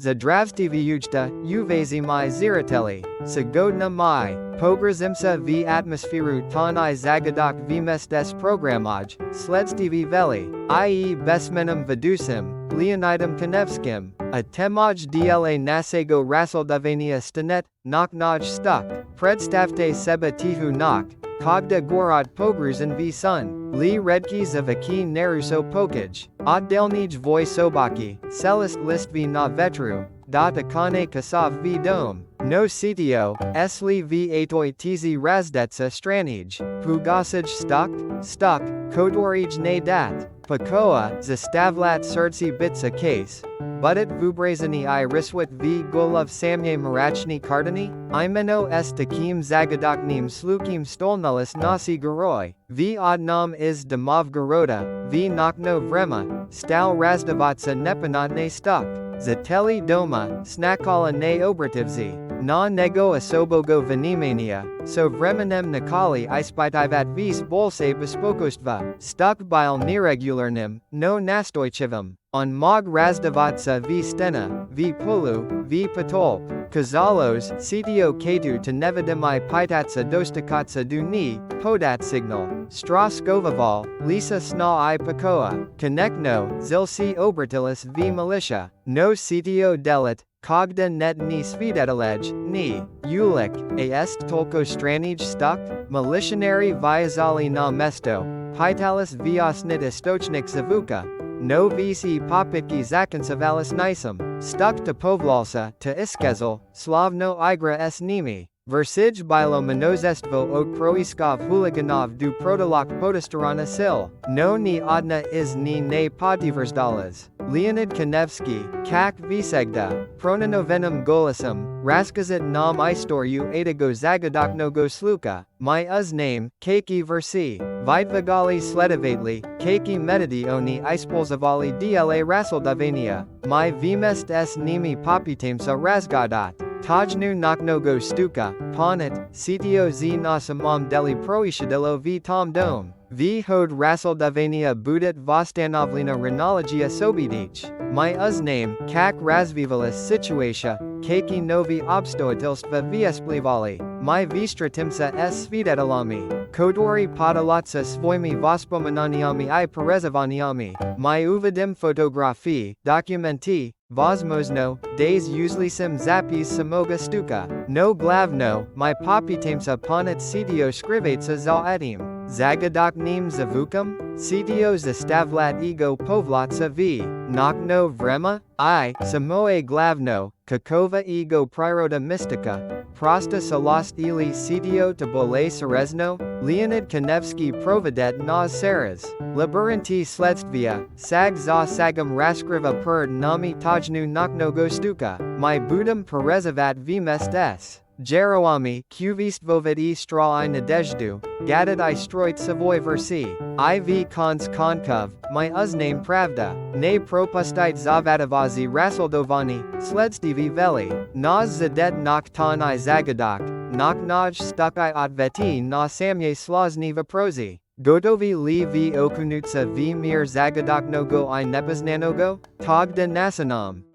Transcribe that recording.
Zdravstvy vyučta, uvezimai ziratelli, sagodna mai, pograzimsa v atmosferu tonai zagadak vmestes programaj, Следствие veli, I.e. besmenem vidusim, Leonidom Kanevskim, a temaj dla nasego rasildavania stanet, noknaj stuk, predstavte seba tihu nok, kogda gorod pogruzin v sun, li redki zavaki neruso pokaj, oddelnij voi sobaki, celest list v na vetru, dot akane kasav v dome, no sitio, esli v atoi tizi razdetsa stranij, pugasaj stuk, kodorij ne dat, pakoa, zastavlat srdci bitsa case, budit vubrazani I riswit v golov samye marachni kardani, imeno s takim zagadoknim slukim stolnulis nasi garoi, v odnam is damov garoda, v nokno vrema, stal razdavatsa nepanatne stuk, zateli doma, snakala ne obrativzi, na nego asobogo venimania, so vremenem nikali ispitivat vis bolse bespokostva, stuk bile neregularnim, no nastoichivim, on mog razdavatsa v stena, v pulu, v patol, kazalos, sitio ketu to nevidimai pitatsa dostakatsa du ni, podat signal, strascovaval, lisa sna I pakoa, konekno, zilsi obratilis v militia, no sitio delit, Kogda net ni svidetalej, ni, ulik, est tolko stranij stuk, militionary viazali na mesto, pitalis viosnit istochnik zavuka, no visi popiki zakancevalis nisam, stuk to povlalsa, to iskezel, slavno igra s nimi. Versij bilo minozestvo od proiskov huliganov du protolok podostorana sil, no ni odna is ni ne podiversdalas. Leonid Kanevsky, kak visegda, pronanovenom golisum, raskazit nam istoryu adago zagadoknogo sluka, my name, keki versi, vidvagali sledovatli, keki medidi oni ispolzavali dla rasoldavania, my vmest s nimi poputamsa razgadat. Tajnu noknogo stuka, ponit, sitio z nasamam deli proishadilo v tom dome, v hod rasoldavania budit vostanovlina renologia sobidich, my name, kak razvivalis situatia, keki novi obstoatilstva viesplivali, my vistratimsa s svidetalami, kodori podalatsa svoimi vospomananiami I perezavaniami, my uvadim fotografi, documenti, Vosmosno, days uslisim zapis samoga stuka, no glavno, my popitamsa ponit sitio scrivatsa za etim, zagadoknim zavukam, sitio zastavlat ego povlatsa v, nokno vrema, I, samoe glavno, kakova ego priroda mystica, prosta salost ili sitio to bole serezno, Leonid Kanevsky providet nas seres, labyrinti Следствия, sag za sagam raskriva perd nami tajnu noknogo stuka, my budam perezavat vmest s. Jeroami, kuvistvovet I straw I nadejdu, gadat I stroit savoy versi, IV kons konkov, my name pravda, ne propustite zavatavazi rasoldovani, Следствие veli, nas zadet noktan I zagadok, noknaj stuk I odveti na samye slazni vaprozi. Gotovi li v okunutsa v mir zagadoknogo I nepoznanogo, togda nasanam.